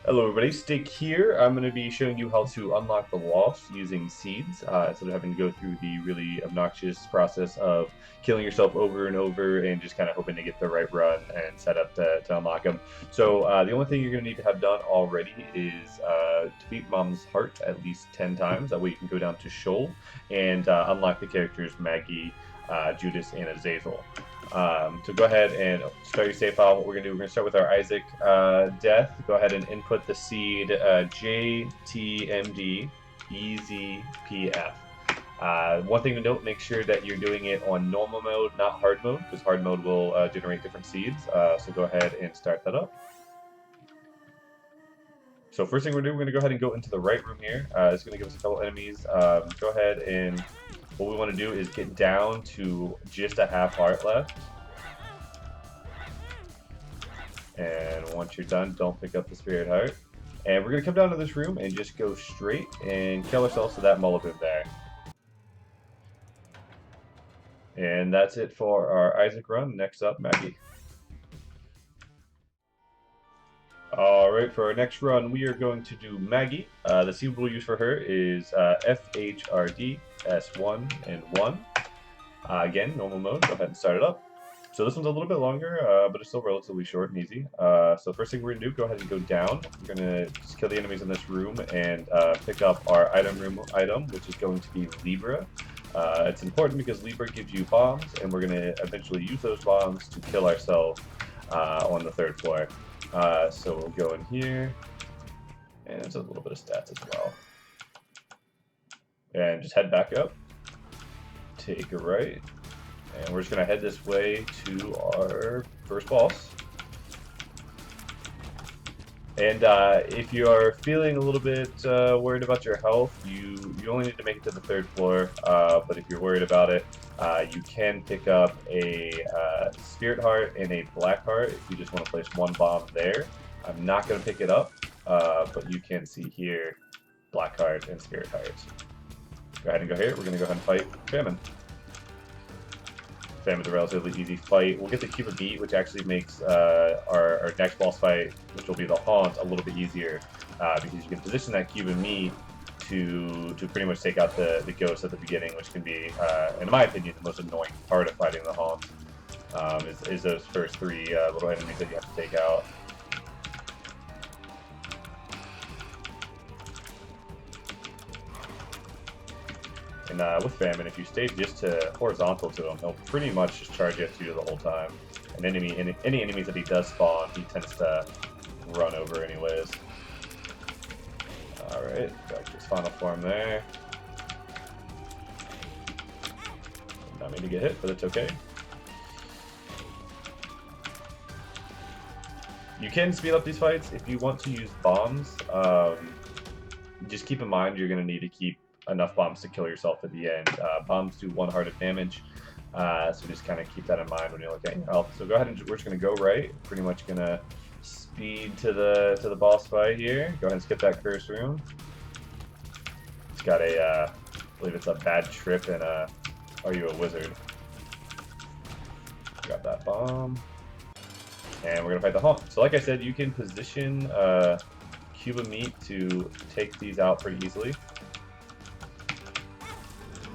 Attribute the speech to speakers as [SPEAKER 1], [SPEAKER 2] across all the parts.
[SPEAKER 1] Hello everybody, Stick here. I'm going to be showing you how to unlock the loft using seeds, instead of having to go through the really obnoxious process of killing yourself over and over and just kind of hoping to get the right run and set up to unlock them. So the only thing you're going to need to have done already is defeat Mom's heart at least 10 times. That way you can go down to Shoal and unlock the characters Maggie, Judas, and Azazel. So go ahead and start your save file. What we're going to do, we're going to start with our Isaac death. Go ahead and input the seed JTMD EZPF. One thing to note, make sure that you're doing it on normal mode, not hard mode, because hard mode will generate different seeds. So go ahead and start that up. So first thing we're going to do, we're going to go ahead and go into the right room here. It's going to give us a couple enemies. Go ahead and what we want to do is get down to just a half heart left. And once you're done, don't pick up the spirit heart. And we're going to come down to this room and just go straight and kill ourselves to that Mulligan there. And that's it for our Isaac run. Next up, Maggie. Alright, for our next run, we are going to do Maggie. The seed we'll use for her is FHRD, S1, and 1. Again, normal mode. Go ahead and start it up. So this one's a little bit longer, but it's still relatively short and easy. So first thing we're going to do, go ahead and go down. We're going to just kill the enemies in this room and pick up our item room item, which is going to be Libra. It's important because Libra gives you bombs, and we're going to eventually use those bombs to kill ourselves on the 3rd floor. So we'll go in here, and there's a little bit of stats as well. And just head back up, take a right, and we're just going to head this way to our first boss. And if you are feeling a little bit worried about your health, you only need to make it to the 3rd floor. But if you're worried about it, you can pick up a spirit heart and a black heart if you just want to place one bomb there. I'm not going to pick it up, but you can see here black heart and spirit hearts. Go ahead and go here. We're going to go ahead and fight Famine. Famine's a relatively easy fight. We'll get the Cube of Meat, which actually makes our next boss fight, which will be the Haunt, a little bit easier because you can position that Cube of Meat to pretty much take out the ghost at the beginning, which can be, in my opinion, the most annoying part of fighting the Haunt, is those first 3 little enemies that you have to take out. And with Famine, if you stay just to horizontal to him, he'll pretty much just charge at you the whole time. And any enemies that he does spawn, he tends to run over anyways. Alright, got his final form there. Not mean to get hit, but it's okay. You can speed up these fights if you want to use bombs. Just keep in mind you're going to need to keep enough bombs to kill yourself at the end. Bombs do 1 heart of damage, so just kind of keep that in mind when you look at your health. So go ahead and we're just going to go right. Pretty much going to speed to the boss fight here. Go ahead and skip that curse room. It's got a, I believe it's a bad trip and a, are you a wizard? Grab that bomb. And we're going to fight the Haunt. So like I said, you can position Cube of Meat to take these out pretty easily.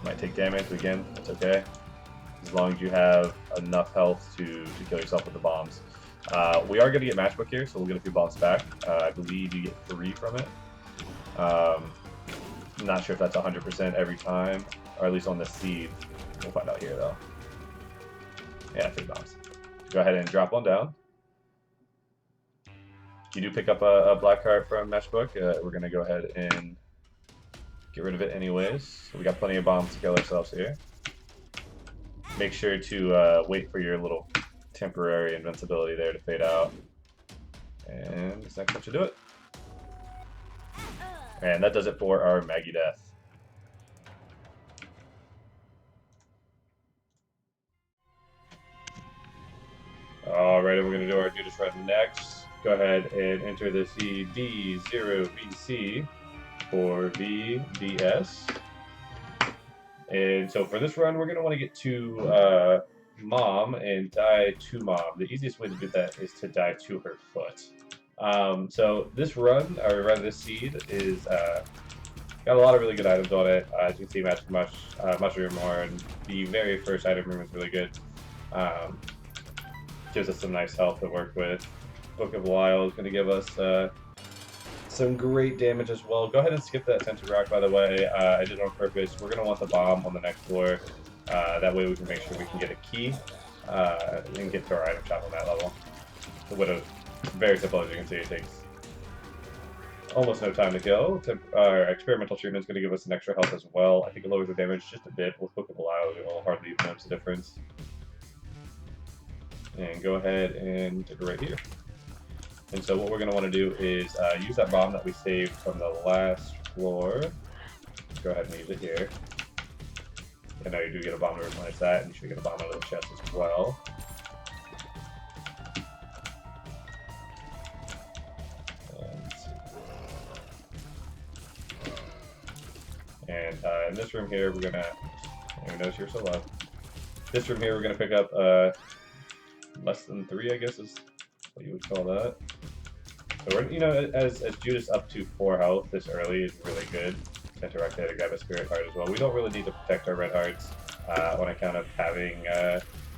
[SPEAKER 1] Might take damage, but again, that's okay. As long as you have enough health to kill yourself with the bombs. We are going to get Matchbook here, so we'll get a few bombs back. I believe you get 3 from it. I'm not sure if that's 100% every time, or at least on the seed. We'll find out here, though. Yeah, 3 bombs. Go ahead and drop 1 down. You do pick up a black heart from Matchbook. We're going to go ahead and get rid of it anyways. So we got plenty of bombs to kill ourselves here. Make sure to wait for your little temporary invincibility there to fade out. And this next one should do it. And that does it for our Maggie death. Alright, we're going to do our Judas Rednecks. Go ahead and enter the CD0BC for VDS. And so for this run, we're going to want to get to Mom and die to Mom. The easiest way to do that is to die to her foot. So this run, or rather this seed, is got a lot of really good items on it. As you can see, Magic Mushroom, or the very first item room is really good. Gives us some nice health to work with. Book of Lyle is going to give us some great damage as well. Go ahead and skip that Center Rock, by the way. I did it on purpose. We're going to want the bomb on the next floor. That way we can make sure we can get a key and get to our item shop on that level. The Widow, very simple, as you can see. It takes almost no time to kill. Our experimental treatment is going to give us an extra health as well. I think it lowers the damage just a bit. With Book of Lyle, we will hardly even notice the difference. And go ahead and take it right here. And so what we're going to want to do is use that bomb that we saved from the last floor. Go ahead and use it here. And now you do get a bomb to replenish that, and you should get a bomb out of the chest as well. And in this room here, we're going to... Even notice you're so low. This room here, we're going to pick up less than 3, I guess is what you would call that. So we're, you know, as Judas up to 4 health this early is really good. Center Rock there to grab a Spirit Heart as well. We don't really need to protect our red hearts on account of having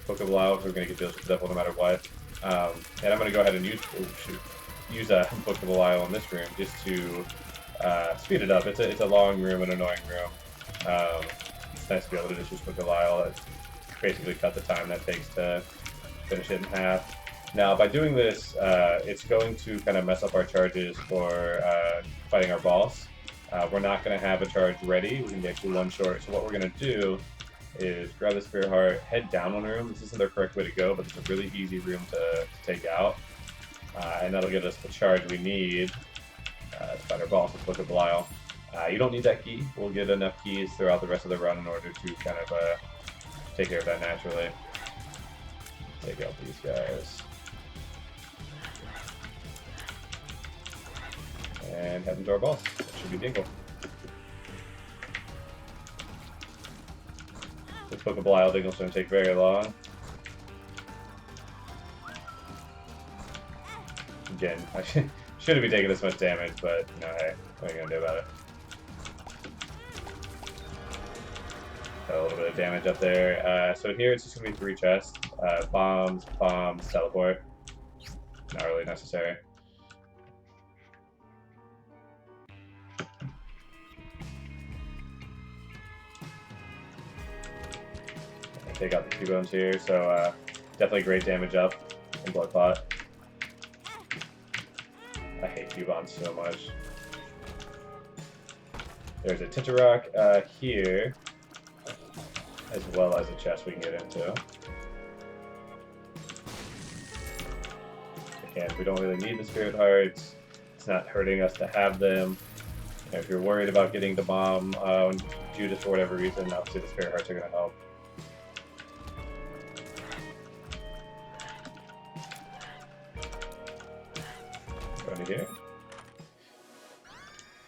[SPEAKER 1] Book of Lyle. We're going to get deals with the devil no matter what. And I'm going to go ahead and use a Book of Lyle in this room just to speed it up. It's a long room, an annoying room. It's nice to be able to just use Book of Lyle. It's basically cut the time that takes to finish it in half. Now, by doing this, it's going to kind of mess up our charges for fighting our boss. We're not going to have a charge ready. We're going to be actually one short. So what we're going to do is grab the Spirit Heart, head down one room. This isn't the correct way to go, but it's a really easy room to take out. And that'll give us the charge we need to fight our boss with Book of Lyle. You don't need that key. We'll get enough keys throughout the rest of the run in order to kind of take care of that naturally. Take out these guys. And head into our boss. That should be Dingle. This Book of Lyle Dingle shouldn't take very long. Again, I shouldn't be taking this much damage, but you know, hey, what are you gonna do about it? Got a little bit of damage up there. So here it's just gonna be 3 chests. Bombs, teleport. Not really necessary. Take out the Q-bones here, so definitely great damage up in Blood Pot. I hate Q-bones so much. There's a Tinterrock here, as well as a chest we can get into. Again, we don't really need the Spirit Hearts. It's not hurting us to have them. And if you're worried about getting the bomb on Judas for whatever reason, obviously the Spirit Hearts are going to help. Here.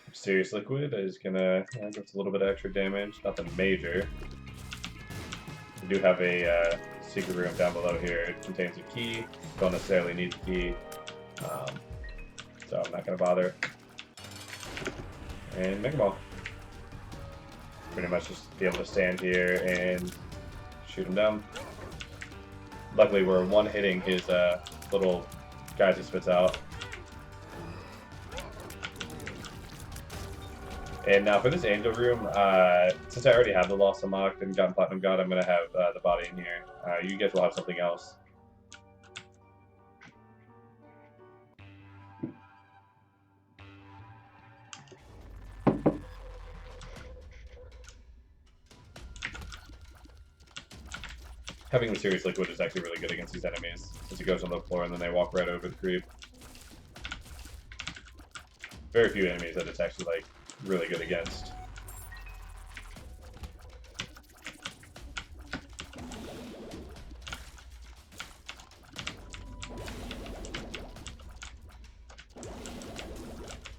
[SPEAKER 1] Mysterious Liquid is gonna give us a little bit of extra damage, nothing major. We do have a secret room down below here. It contains a key. Don't necessarily need the key, so I'm not gonna bother. And Mega Ball. Pretty much just be able to stand here and shoot him down. Luckily, we're one-hitting his little guys he spits out. And now for this Angel room, since I already have the Lost unlocked and gotten Platinum God, I'm going to have the body in here. You guys will have something else. Having the Mysterious Liquid is actually really good against these enemies, since it goes on the floor and then they walk right over the creep. Very few enemies that it's actually like really good against.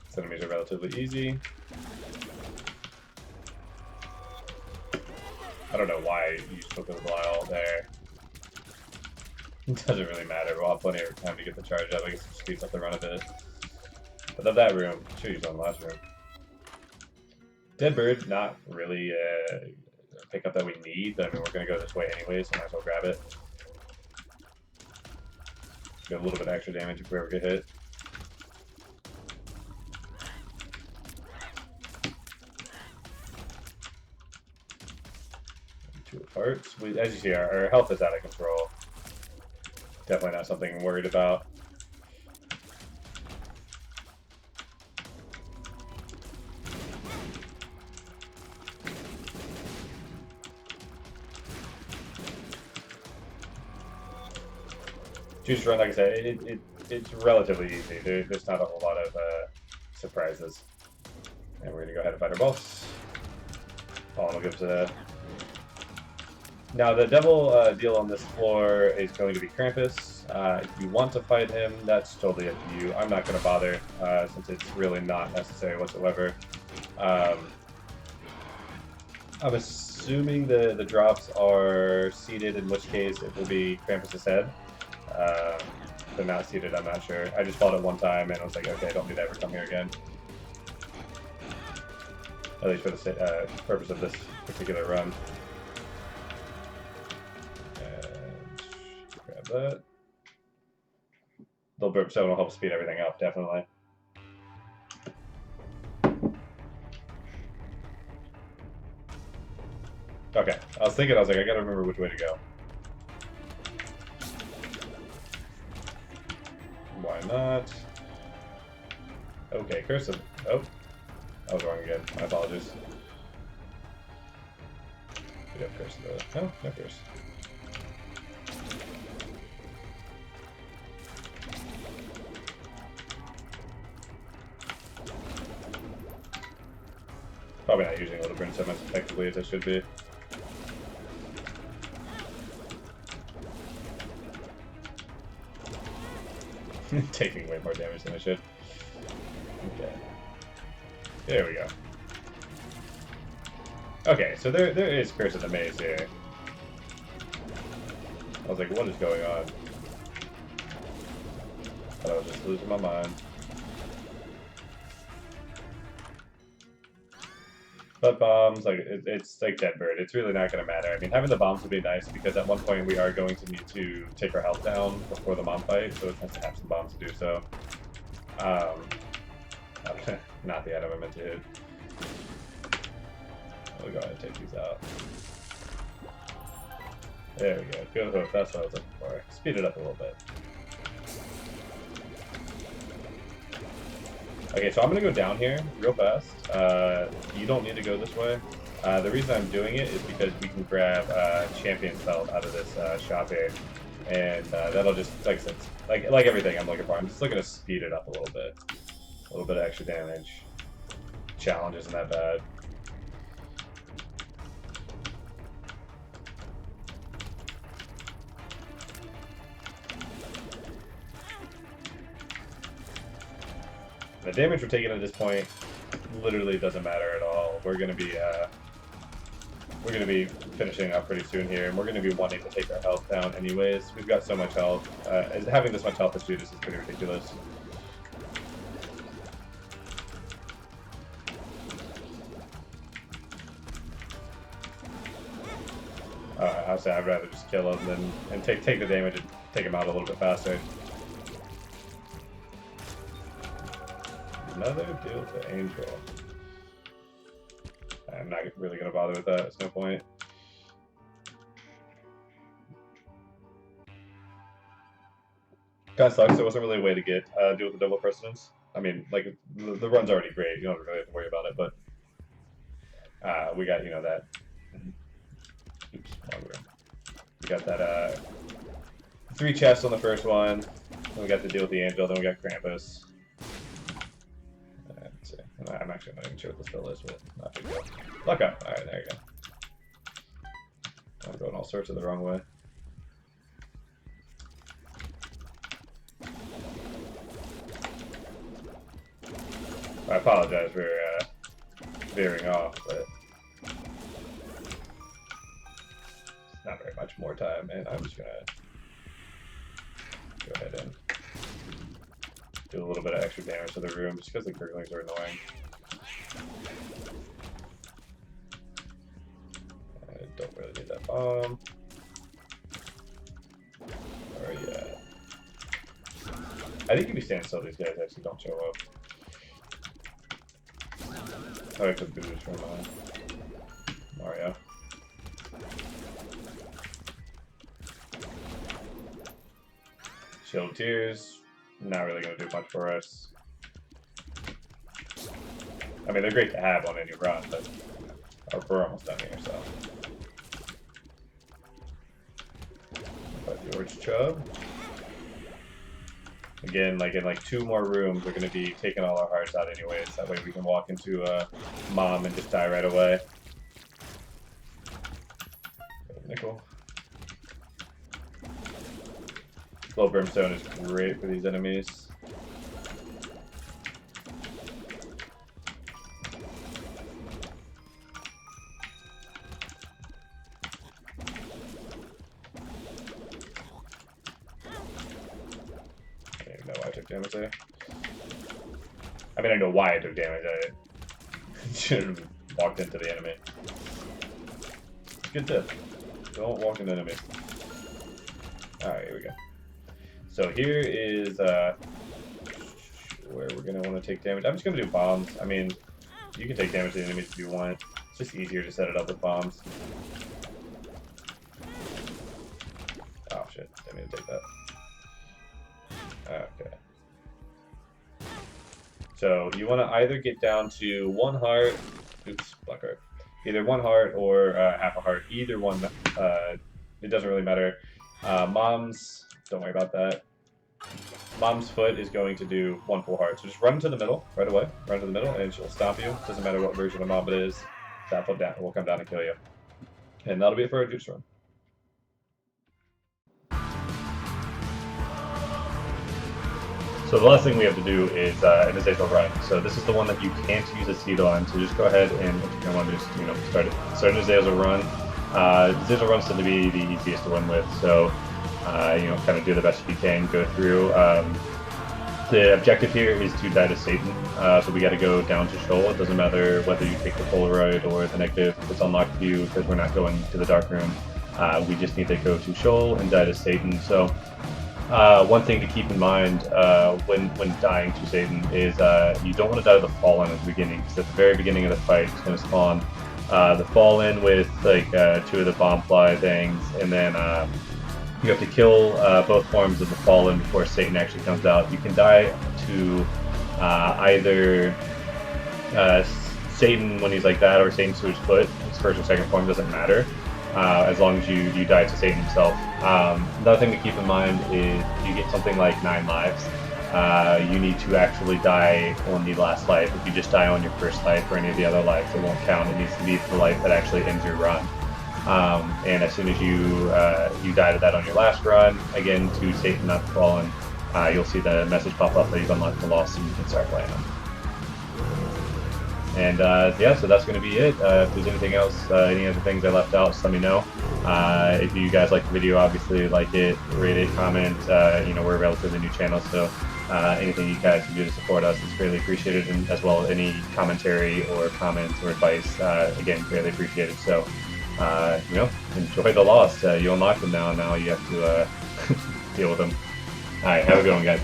[SPEAKER 1] These enemies are relatively easy. I don't know why you spoke of the Lyle there. It doesn't really matter. We'll have plenty of time to get the charge up. I guess it speeds up the run a bit. But of that room, should use on the last room. Dead bird, not really a pickup that we need, but I mean, we're going to go this way anyway, so might as well grab it. Get a little bit of extra damage if we ever get hit. Two parts. As you see, our health is out of control. Definitely not something I'm worried about. Judas run, like I said, it's relatively easy. There's not a whole lot of surprises. And we're going to go ahead and fight our boss. Will give us Now, the devil deal on this floor is going to be Krampus. If you want to fight him, that's totally up to you. I'm not going to bother, since it's really not necessary whatsoever. I'm assuming the drops are seated, in which case it will be Krampus' head. If they're not seated, I'm not sure. I just fought it one time, and I was like, okay, I don't need to ever come here again. At least for the purpose of this particular run. Grab that. The burp stone will help speed everything up, definitely. Okay, I was like, I gotta remember which way to go. Why not? Okay, curse of... Oh. I was wrong again. My apologies. We have curse of the... No, no curse. Probably not using Little Burn so much effectively as I should be. Taking way more damage than I should. Okay. There we go. Okay, so there is Curse of the Maze here. I was like, what is going on? But I was just losing my mind. But bombs, like it's like Dead Bird. It's really not going to matter. I mean, having the bombs would be nice because at one point we are going to need to take our health down before the mom fight, so it's nice to have some bombs to do so. Not the item I meant to hit. We'll go ahead and take these out. There we go. Good hook. That's what I was looking for. Speed it up a little bit. Okay, so I'm going to go down here real fast. You don't need to go this way. The reason I'm doing it is because we can grab Champion's Belt out of this shop here. And that'll just, like I said, like everything I'm looking for, I'm just looking to speed it up a little bit. A little bit of extra damage. Challenge isn't that bad. The damage we're taking at this point literally doesn't matter at all. We're gonna be finishing up pretty soon here, and we're gonna be wanting to take our health down anyways. We've got so much health. Having this much health as Judas is pretty ridiculous. I'll say I'd rather just kill him and take the damage and take him out a little bit faster. Another deal with the angel. I'm not really going to bother with that. There's no point. Kind of sucks. There wasn't really a way to get deal with the double precedence. I mean, like the run's already great. You don't really have to worry about it. But we got that. Oops, wrong room. We got that 3 chests on the first one. Then we got the deal with the angel. Then we got Krampus. I'm actually not even sure what this bill is, but not big deal. Luck up. Alright, there you go. I'm going all sorts of the wrong way. I apologize for veering off, but it's not very much more time, and I'm just gonna go ahead and do a little bit of extra damage to the room just because the Gurglings are annoying. I don't really need that bomb. Alright, yeah. I think if you stand still, these guys actually don't show up. Oh, I have to boost from Mario. Shield Tears, not really going to do much for us. I mean, they're great to have on any run, but we're almost done here, so. But the Orange Chub. Again, like in like 2 more rooms, we're going to be taking all our hearts out anyways. That way we can walk into Mom and just die right away. Nickel. Slow Brimstone is great for these enemies. Damage there. I mean, I know why I took damage. I should have walked into the enemy. Good tip. Don't walk into enemies. Alright, here we go. So here is where we're going to want to take damage. I'm just going to do bombs. I mean, you can take damage to the enemies if you want. It's just easier to set it up with bombs. Oh shit, didn't mean to take that. Okay. So you want to either get down to 1 heart, oops, black heart, either 1 heart or half a heart, either one, it doesn't really matter. Mom's, don't worry about that. Mom's foot is going to do 1 full heart, so just run to the middle right away, run to the middle, and she'll stomp you. Doesn't matter what version of Mom it is, that foot down will come down and kill you. And that'll be it for our juice run. So the last thing we have to do is an Azazel run. So this is the one that you can't use a seed on. So just go ahead and if you want to just start an Azazel run. Azazel runs tend to be the easiest to win with. So kind of do the best you can. Go through. The objective here is to die to Satan. So we got to go down to Shoal. It doesn't matter whether you take the Polaroid or the negative. It's unlocked to you because we're not going to the dark room. We just need to go to Shoal and die to Satan. So. One thing to keep in mind when dying to Satan is you don't want to die to the Fallen at the beginning, because at the very beginning of the fight it's going to spawn the Fallen with like 2 of the bomb fly things, and then you have to kill both forms of the Fallen before Satan actually comes out. You can die to either Satan when he's like that, or Satan to his foot. His first or second form doesn't matter. As long as you die to Satan himself. Another thing to keep in mind is you get something like 9 lives. You need to actually die on the last life. If you just die on your first life or any of the other lives, it won't count. It needs to be the life that actually ends your run. And as soon as you die to that on your last run, again to Satan not fallen, you'll see the message pop up that you've unlocked the loss and you can start playing them. And yeah, so that's going to be it. If there's anything else, any other things I left out, just let me know. If you guys like the video, obviously like it, rate it, comment. We're a relatively new channel, so anything you guys can do to support us is greatly appreciated, and as well as any commentary or comments or advice, again, greatly appreciated. So, enjoy the loss. You unlocked them now, and now you have to deal with them. All right, have a good one, guys.